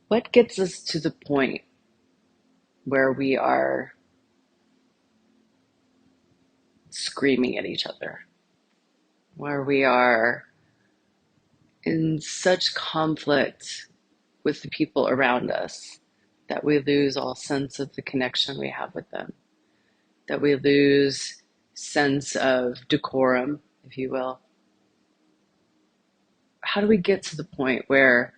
What gets us to the point where we are screaming at each other, where we are in such conflict with the people around us that we lose all sense of the connection we have with them, that we lose sense of decorum, if you will? How do we get to the point where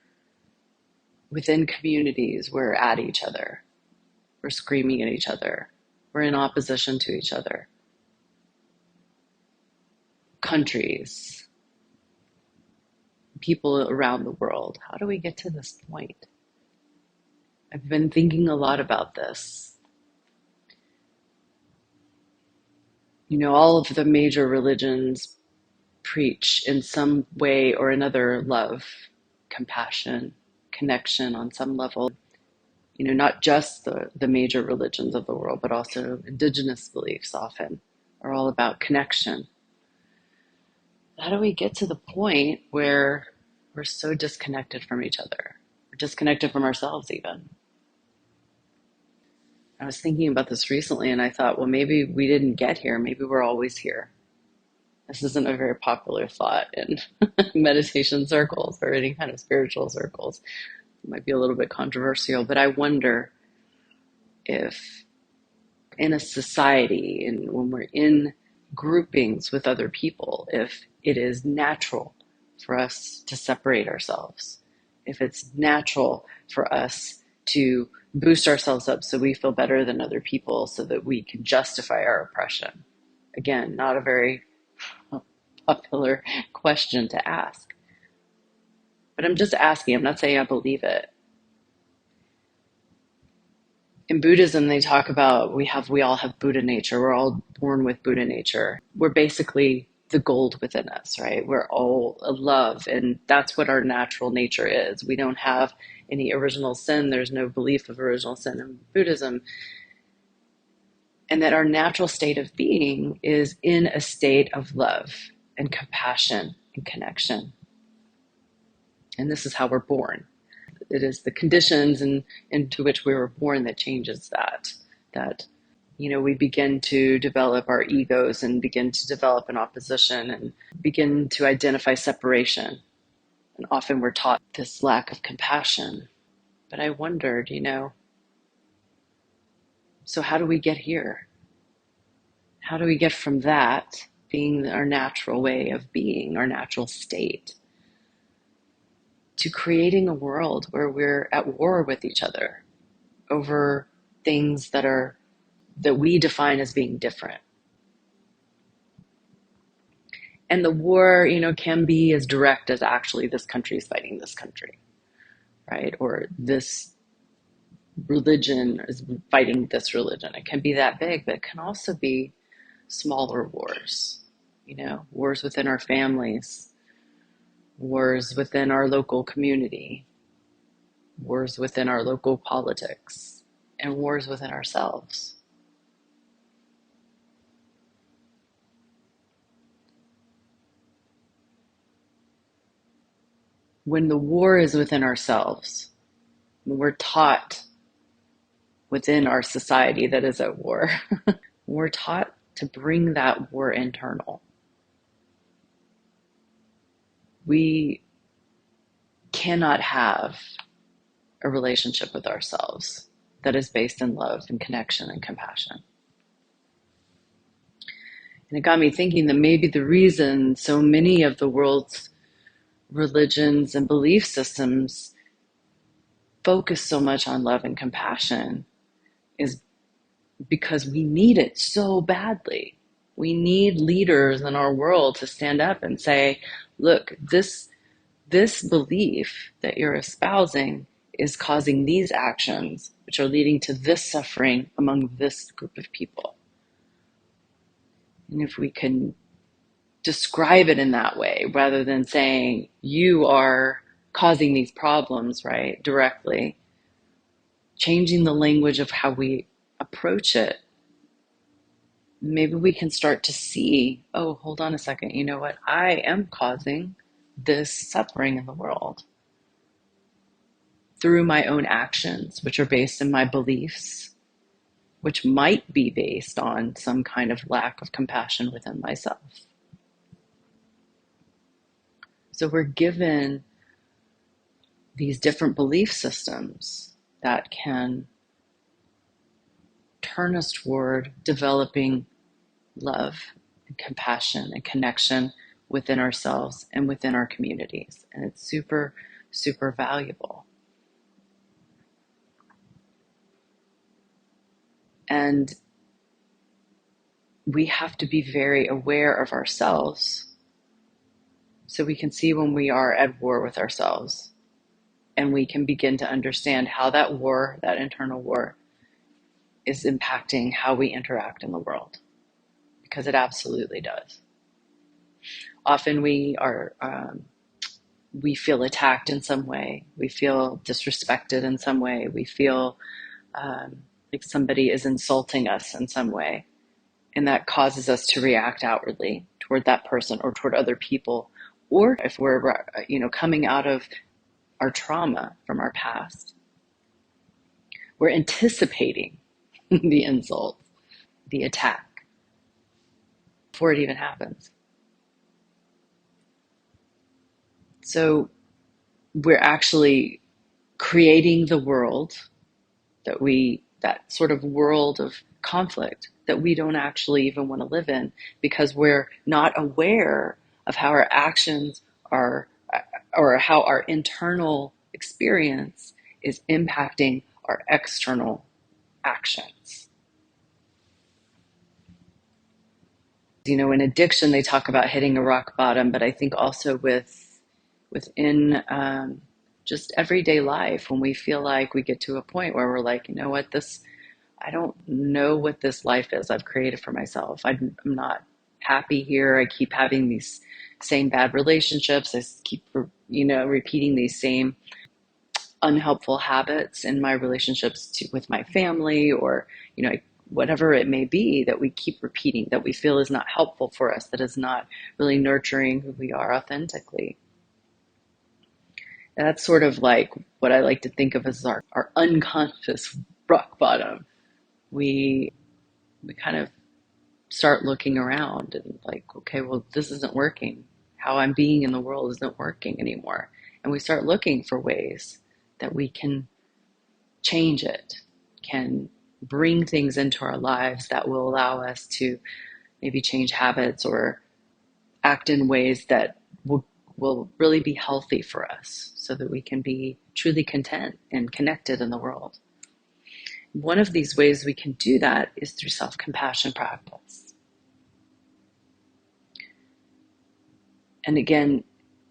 within communities we're at each other, we're screaming at each other, we're in opposition to each other? Countries, people around the world, how do we get to this point? I've been thinking a lot about this. All of the major religions preach in some way or another love, compassion, connection on some level. Not just the major religions of the world, but also indigenous beliefs often are all about connection. How do we get to the point where we're so disconnected from each other? We're disconnected from ourselves even. I was thinking about this recently and I thought, well, maybe we didn't get here. Maybe we're always here. This isn't a very popular thought in meditation circles or any kind of spiritual circles. It might be a little bit controversial, but I wonder if in a society and when we're in groupings with other people, if it is natural for us to separate ourselves, if it's natural for us to boost ourselves up so we feel better than other people so that we can justify our oppression. Again, not a very popular question to ask. But I'm just asking, I'm not saying I believe it. In Buddhism, they talk about we all have Buddha nature. We're all born with Buddha nature. We're basically the gold within us, right? We're all love, and that's what our natural nature is. We don't have any original sin. There's no belief of original sin in Buddhism. And that our natural state of being is in a state of love and compassion and connection. And this is how we're born. It is the conditions into which we were born that changes that we begin to develop our egos and begin to develop an opposition and begin to identify separation. And often we're taught this lack of compassion. But I wondered, so how do we get here? How do we get from that being our natural way of being, our natural state, to creating a world where we're at war with each other over things that we define as being different? And the war, can be as direct as actually this country is fighting this country, right? Or this religion is fighting this religion. It can be that big, but it can also be smaller wars, wars within our families, wars within our local community, wars within our local politics, and wars within ourselves. When the war is within ourselves, when we're taught within our society that is at war, we're taught to bring that war internal. We cannot have a relationship with ourselves that is based in love and connection and compassion. And it got me thinking that maybe the reason so many of the world's religions and belief systems focus so much on love and compassion is because we need it so badly. We need leaders in our world to stand up and say, look, this belief that you're espousing is causing these actions, which are leading to this suffering among this group of people. And if we can describe it in that way, rather than saying, you are causing these problems, right, directly, changing the language of how we approach it, maybe we can start to see, oh, hold on a second, you know what? I am causing this suffering in the world. through my own actions, which are based in my beliefs, which might be based on some kind of lack of compassion within myself. So we're given these different belief systems that can turn us toward developing love and compassion and connection within ourselves and within our communities. And it's super, super valuable. And we have to be very aware of ourselves so we can see when we are at war with ourselves, and we can begin to understand how that war, that internal war, is impacting how we interact in the world, because it absolutely does. Often we feel attacked in some way, we feel disrespected in some way, we feel like somebody is insulting us in some way, and that causes us to react outwardly toward that person or toward other people. Or if we're coming out of our trauma from our past, we're anticipating the insult, the attack, before it even happens. So we're actually creating the world that sort of world of conflict that we don't actually even want to live in, because we're not aware of how our actions are, or how our internal experience is impacting our external actions. In addiction, they talk about hitting a rock bottom, but I think also within just everyday life, when we feel like we get to a point where we're like, I don't know what this life is I've created for myself. I'm not happy here. I keep having these same bad relationships. I keep, repeating these same unhelpful habits in my relationships with my family, or, whatever it may be that we keep repeating, that we feel is not helpful for us, that is not really nurturing who we are authentically. And that's sort of like what I like to think of as our unconscious rock bottom. We kind of start looking around and like, okay, well, this isn't working. How I'm being in the world isn't working anymore. And we start looking for ways that we can change it, can bring things into our lives that will allow us to maybe change habits or act in ways that will really be healthy for us, so that we can be truly content and connected in the world. One of these ways we can do that is through self-compassion practice. And again,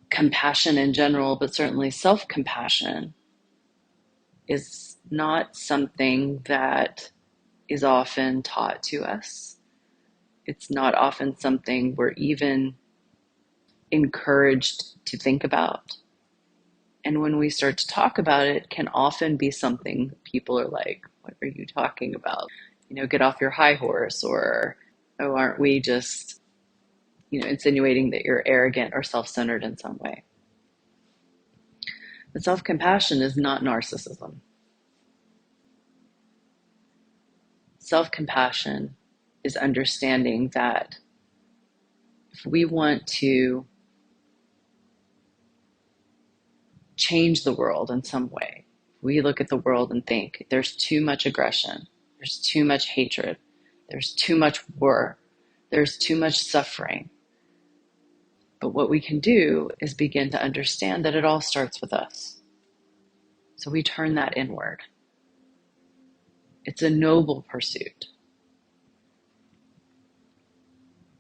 compassion in general, but certainly self-compassion, is not something that is often taught to us. It's not often something we're even encouraged to think about. And when we start to talk about it, it can often be something people are like, what are you talking about? Get off your high horse, or, oh, aren't we just, insinuating that you're arrogant or self-centered in some way. But self-compassion is not narcissism. Self-compassion is understanding that if we want to change the world in some way, we look at the world and think there's too much aggression, there's too much hatred, there's too much war, there's too much suffering. But what we can do is begin to understand that it all starts with us. So we turn that inward. It's a noble pursuit.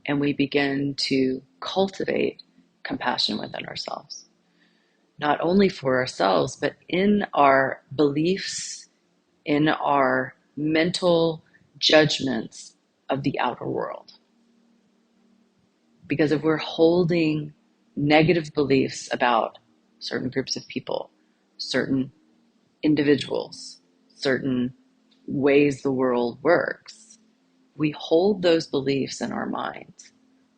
And we begin to cultivate compassion within ourselves. Not only for ourselves, but in our beliefs, in our mental judgments of the outer world. Because if we're holding negative beliefs about certain groups of people, certain individuals, certain ways the world works, we hold those beliefs in our minds,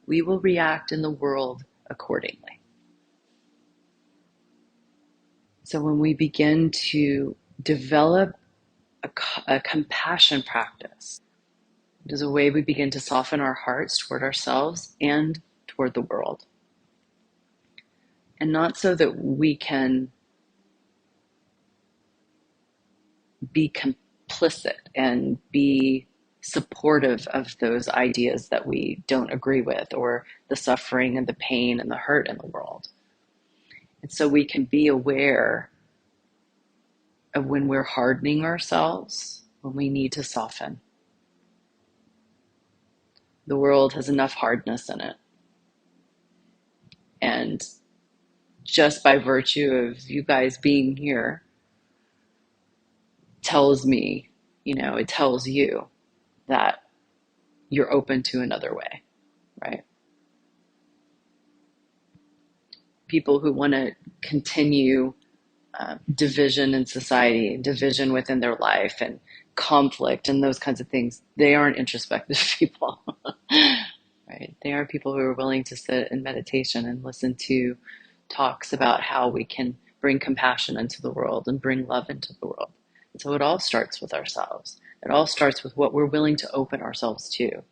we will react in the world accordingly. So when we begin to develop a compassion practice, it is a way we begin to soften our hearts toward ourselves and toward the world. And not so that we can be complicit and be supportive of those ideas that we don't agree with, or the suffering and the pain and the hurt in the world. And so we can be aware of when we're hardening ourselves, when we need to soften. The world has enough hardness in it. And just by virtue of you guys being here tells me, it tells you that you're open to another way, right? People who want to continue division in society, division within their life, and conflict and those kinds of things, they aren't introspective people, right? They are people who are willing to sit in meditation and listen to talks about how we can bring compassion into the world and bring love into the world. And so it all starts with ourselves. It all starts with what we're willing to open ourselves to.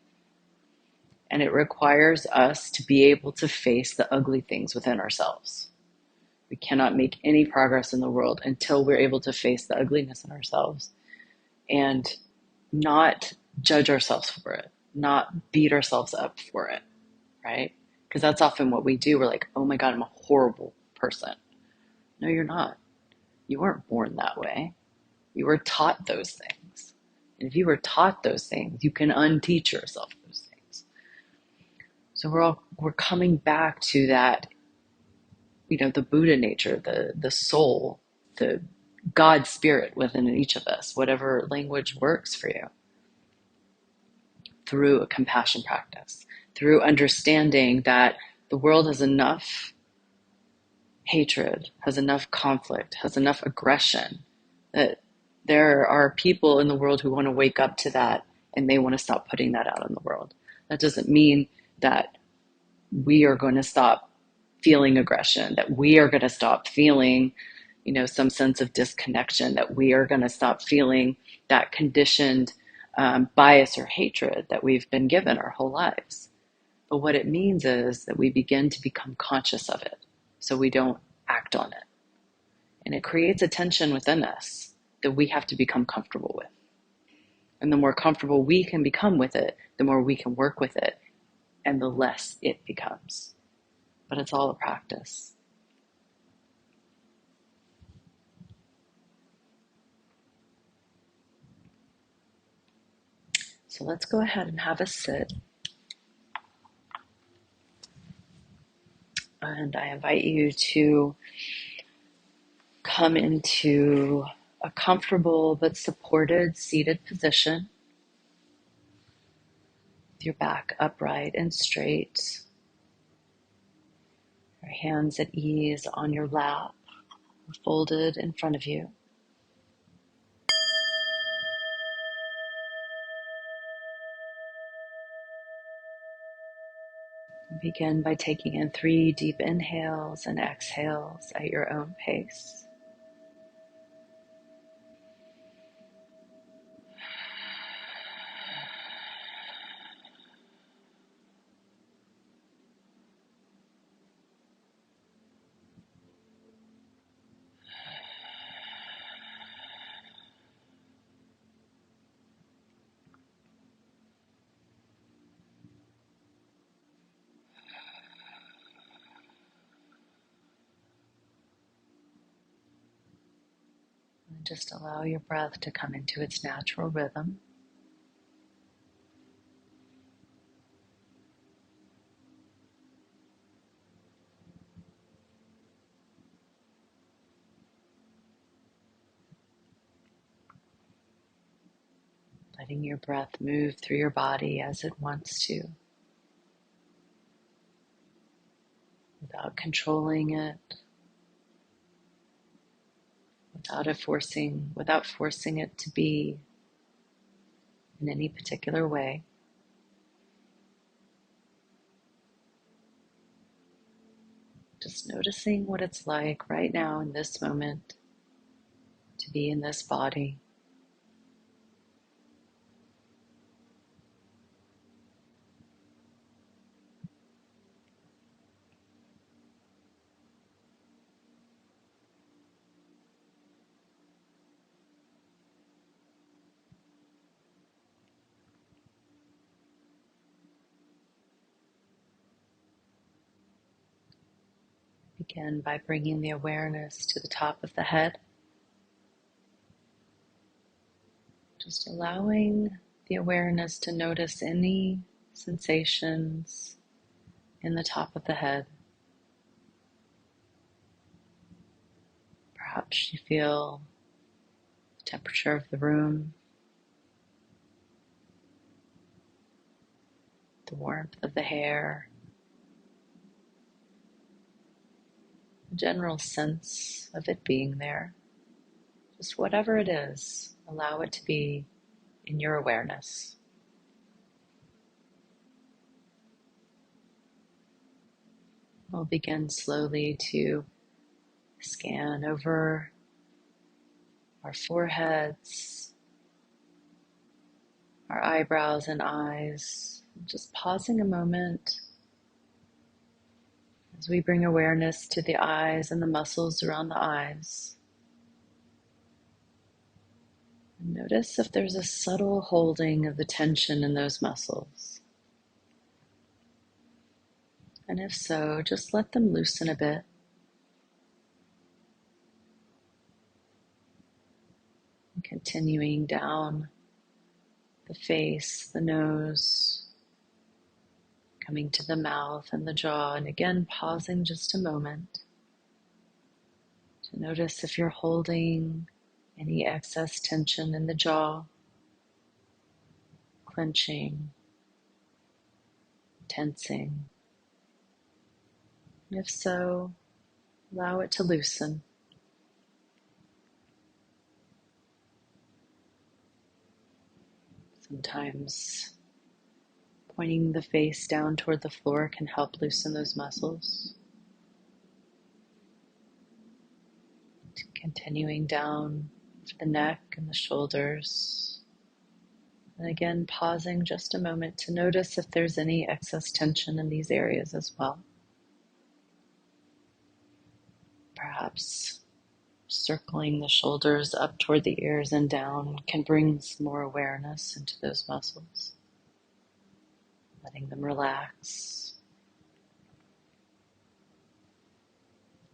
And it requires us to be able to face the ugly things within ourselves. We cannot make any progress in the world until we're able to face the ugliness in ourselves and not judge ourselves for it, not beat ourselves up for it, right? Because that's often what we do. We're like, oh my God, I'm a horrible person. No, you're not. You weren't born that way. You were taught those things. And if you were taught those things, you can unteach yourself those things. So we're coming back to that, the Buddha nature, the soul, the God spirit within each of us, whatever language works for you, through a compassion practice, through understanding that the world has enough hatred, has enough conflict, has enough aggression, that there are people in the world who want to wake up to that and they want to stop putting that out in the world. That doesn't mean that we are going to stop feeling aggression, that we are going to stop feeling, some sense of disconnection, that we are going to stop feeling that conditioned bias or hatred that we've been given our whole lives. But what it means is that we begin to become conscious of it so we don't act on it. And it creates a tension within us that we have to become comfortable with. And the more comfortable we can become with it, the more we can work with it, and the less it becomes. But it's all a practice. So let's go ahead and have a sit. And I invite you to come into a comfortable but supported seated position with your back upright and straight, your hands at ease on your lap, folded in front of you. Begin by taking in 3 deep inhales and exhales at your own pace. And just allow your breath to come into its natural rhythm. Letting your breath move through your body as it wants to, without controlling it, without forcing it to be in any particular way. Just Just noticing what it's like right now in this moment to be in this body. Begin by bringing the awareness to the top of the head. Just allowing the awareness to notice any sensations in the top of the head. Perhaps you feel the temperature of the room, the warmth of the hair, a general sense of it being there. Just whatever it is, allow it to be in your awareness. We'll begin slowly to scan over our foreheads, our eyebrows and eyes, just pausing a moment as we bring awareness to the eyes and the muscles around the eyes. And notice if there's a subtle holding of the tension in those muscles. And if so, just let them loosen a bit. And continuing down the face, the nose, coming to the mouth and the jaw, and again pausing just a moment to notice if you're holding any excess tension in the jaw, clenching, tensing. And if so, allow it to loosen. Sometimes pointing the face down toward the floor can help loosen those muscles. Continuing down the neck and the shoulders. And again, pausing just a moment to notice if there's any excess tension in these areas as well. Perhaps circling the shoulders up toward the ears and down can bring some more awareness into those muscles. Letting them relax.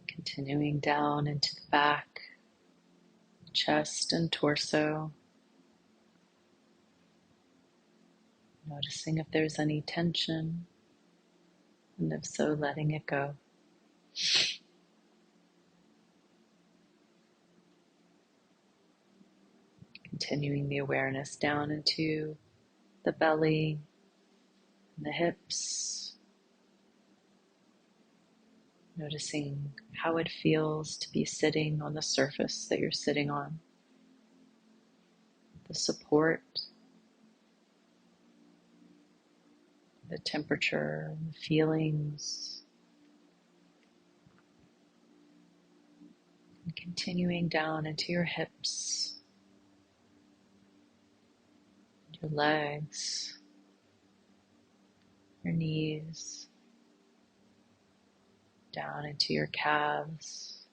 Continuing down into the back, chest and torso. Noticing if there's any tension, and if so, letting it go. Continuing the awareness down into the belly and the hips. Noticing how it feels to be sitting on the surface that you're sitting on. The support, the temperature, the feelings. And continuing down into your hips, your legs, your knees, down into your calves,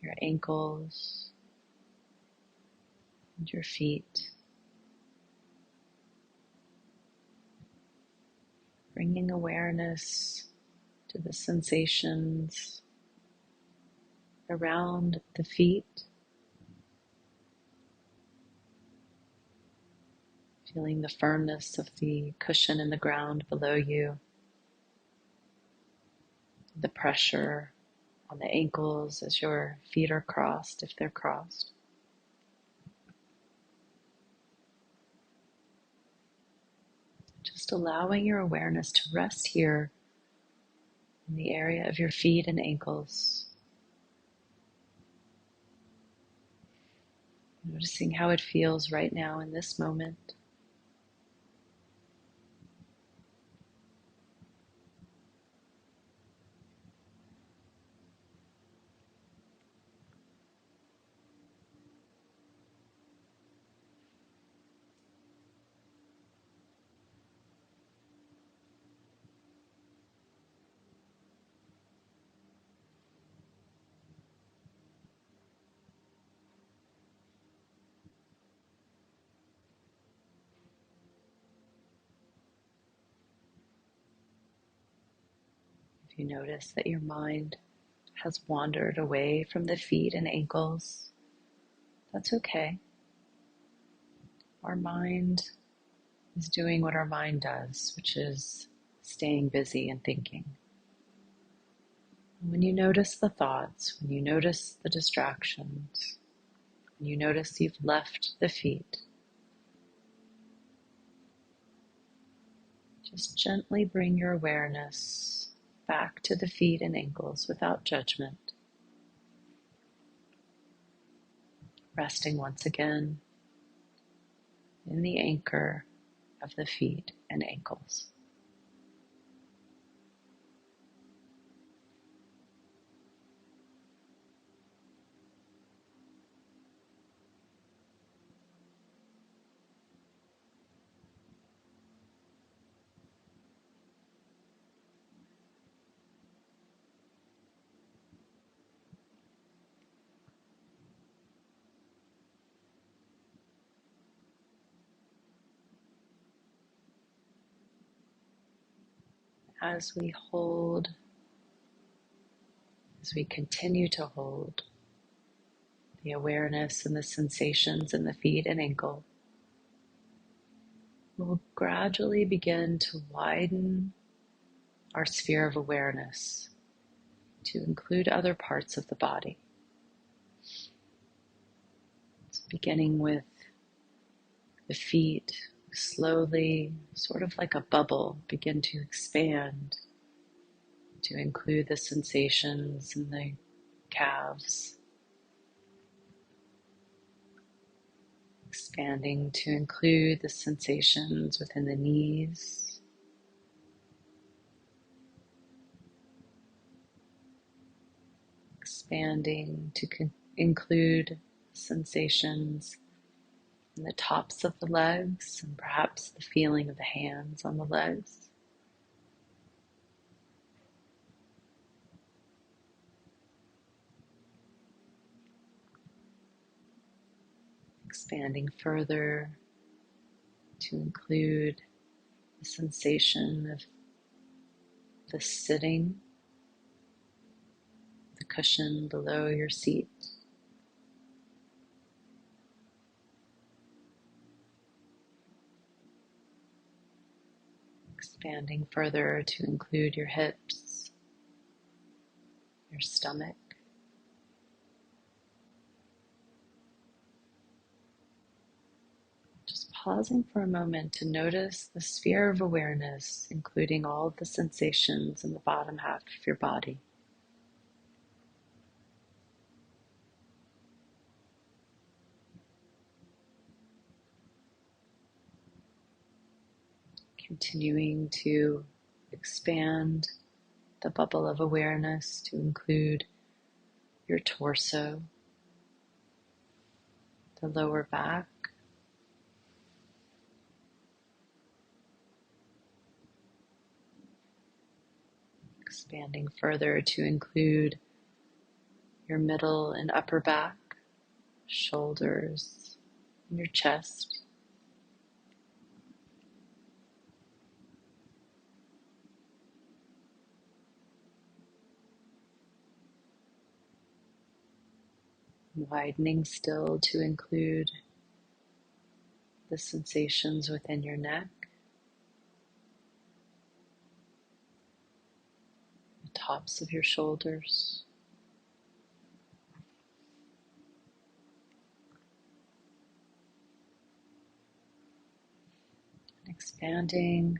your ankles, and your feet. Bringing awareness to the sensations around the feet. Feeling the firmness of the cushion in the ground below you. The pressure on the ankles as your feet are crossed, if they're crossed. Just allowing your awareness to rest here in the area of your feet and ankles. Noticing how it feels right now in this moment. If you notice that your mind has wandered away from the feet and ankles, that's okay. Our mind is doing what our mind does, which is staying busy and thinking. And when you notice the thoughts, when you notice the distractions, when you notice you've left the feet, just gently bring your awareness back to the feet and ankles without judgment, resting once again in the anchor of the feet and ankles. As we hold, as we continue to hold the awareness and the sensations in the feet and ankle, we'll gradually begin to widen our sphere of awareness to include other parts of the body. So beginning with the feet, slowly, sort of like a bubble, begin to expand to include the sensations in the calves, expanding to include the sensations within the knees, expanding to include sensations in the tops of the legs and perhaps the feeling of the hands on the legs. Expanding further to include the sensation of the sitting, the cushion below your seat. Expanding further to include your hips, your stomach. Just pausing for a moment to notice the sphere of awareness, including all of the sensations in the bottom half of your body. Continuing to expand the bubble of awareness to include your torso, the lower back, expanding further to include your middle and upper back, shoulders, and your chest. Widening still to include the sensations within your neck, the tops of your shoulders, and expanding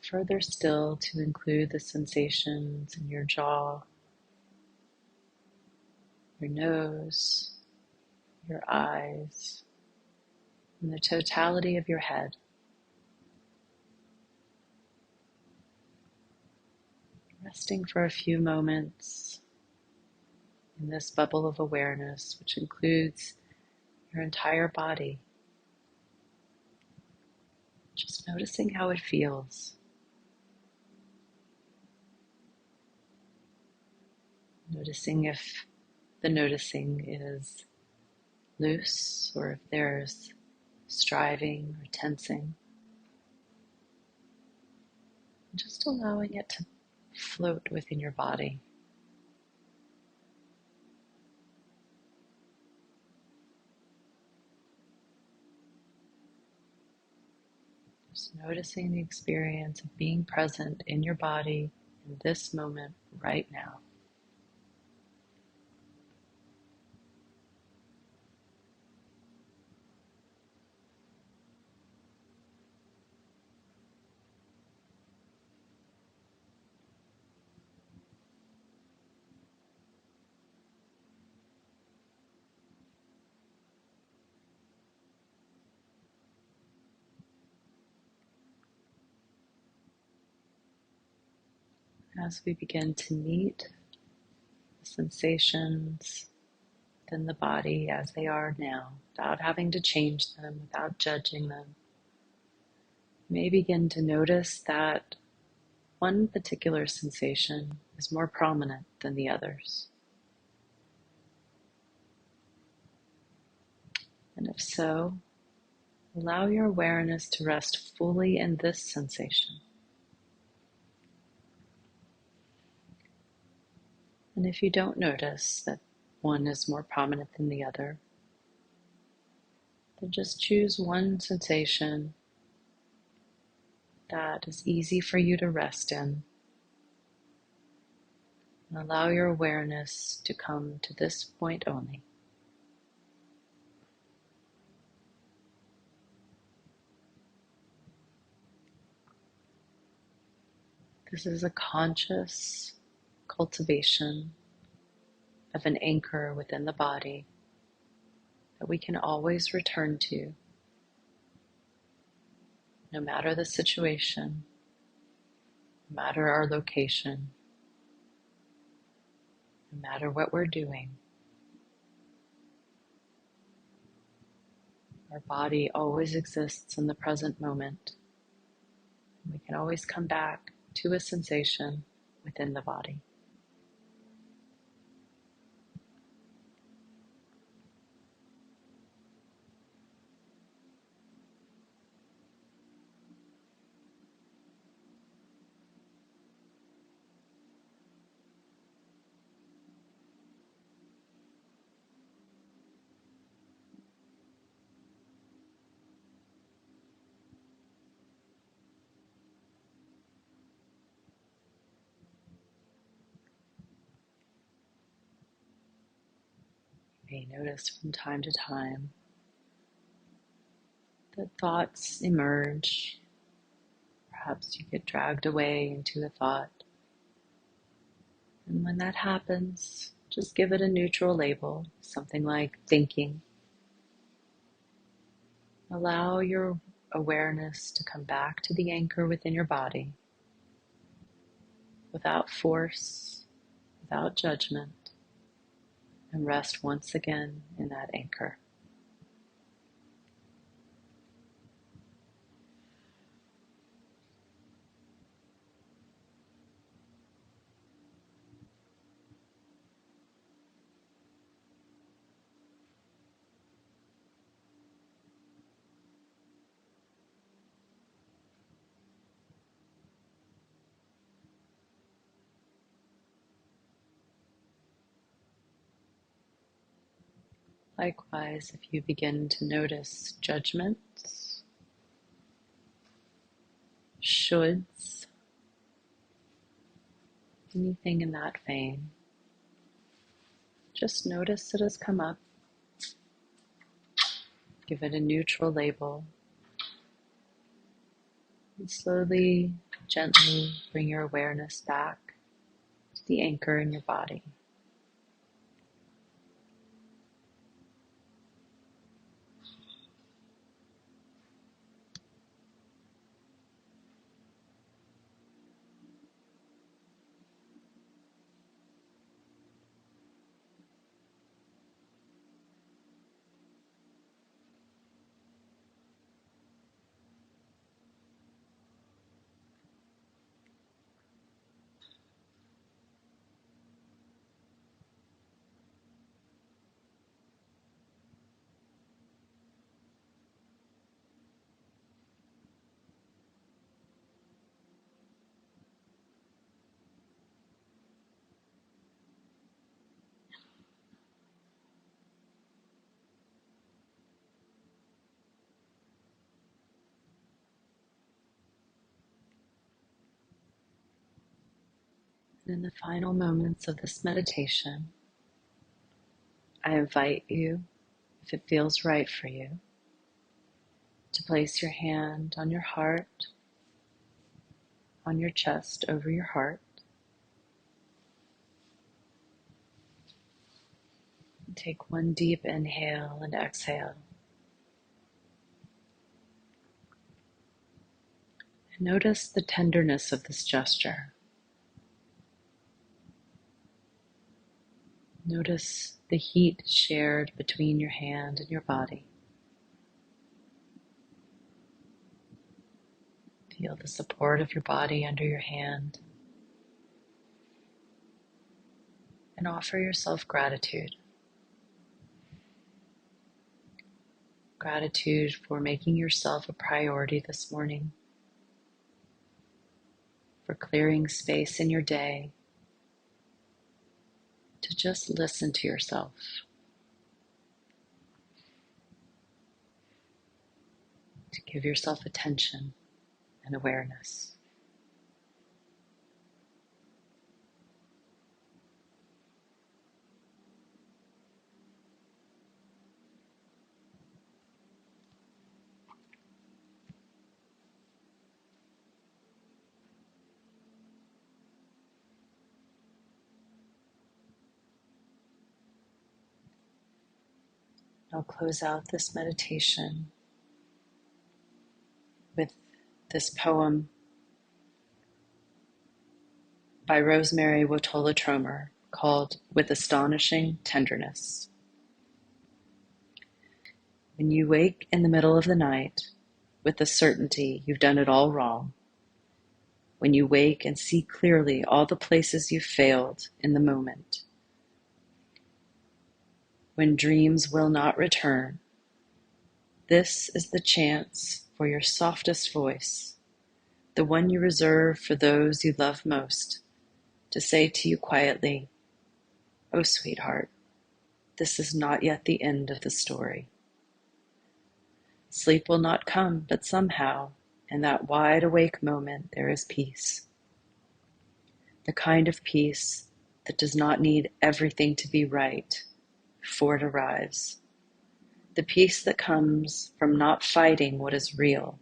further still to include the sensations in your jaw, your nose, your eyes, and the totality of your head. Resting for a few moments in this bubble of awareness, which includes your entire body. Just noticing how it feels. Noticing if the noticing is loose or if there's striving or tensing. Just allowing it to float within your body. Just noticing the experience of being present in your body in this moment right now. As we begin to meet the sensations within the body as they are now, without having to change them, without judging them, you may begin to notice that one particular sensation is more prominent than the others. And if so, allow your awareness to rest fully in this sensation. And if you don't notice that one is more prominent than the other, then just choose one sensation that is easy for you to rest in, and allow your awareness to come to this point only. This is a conscious cultivation of an anchor within the body that we can always return to, no matter the situation, no matter our location, no matter what we're doing. Our body always exists in the present moment. We can always come back to a sensation within the body. You may notice from time to time that thoughts emerge. Perhaps you get dragged away into a thought. And when that happens, just give it a neutral label, something like thinking. Allow your awareness to come back to the anchor within your body without force, without judgment, and rest once again in that anchor. Likewise, if you begin to notice judgments, shoulds, anything in that vein, just notice it has come up. Give it a neutral label. And slowly, gently bring your awareness back to the anchor in your body. And in the final moments of this meditation, I invite you, if it feels right for you, to place your hand on your heart, on your chest, over your heart. Take one deep inhale and exhale. And notice the tenderness of this gesture. Notice the heat shared between your hand and your body. Feel the support of your body under your hand. And offer yourself gratitude. Gratitude for making yourself a priority this morning, for clearing space in your day to just listen to yourself, to give yourself attention and awareness. I'll close out this meditation with this poem by Rosemary Wahtola Trimmer called With Astonishing Tenderness. When you wake in the middle of the night with the certainty you've done it all wrong, when you wake and see clearly all the places you failed in the moment, when dreams will not return, this is the chance for your softest voice, the one you reserve for those you love most, to say to you quietly, "Oh, sweetheart, this is not yet the end of the story." Sleep will not come, but somehow, in that wide-awake moment, there is peace. The kind of peace that does not need everything to be right before it arrives. The peace that comes from not fighting what is real.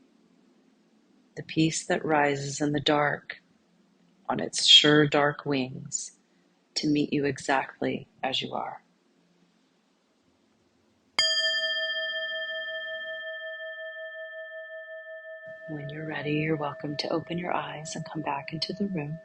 The peace that rises in the dark on its sure dark wings to meet you exactly as you are. When you're ready, you're welcome to open your eyes and come back into the room.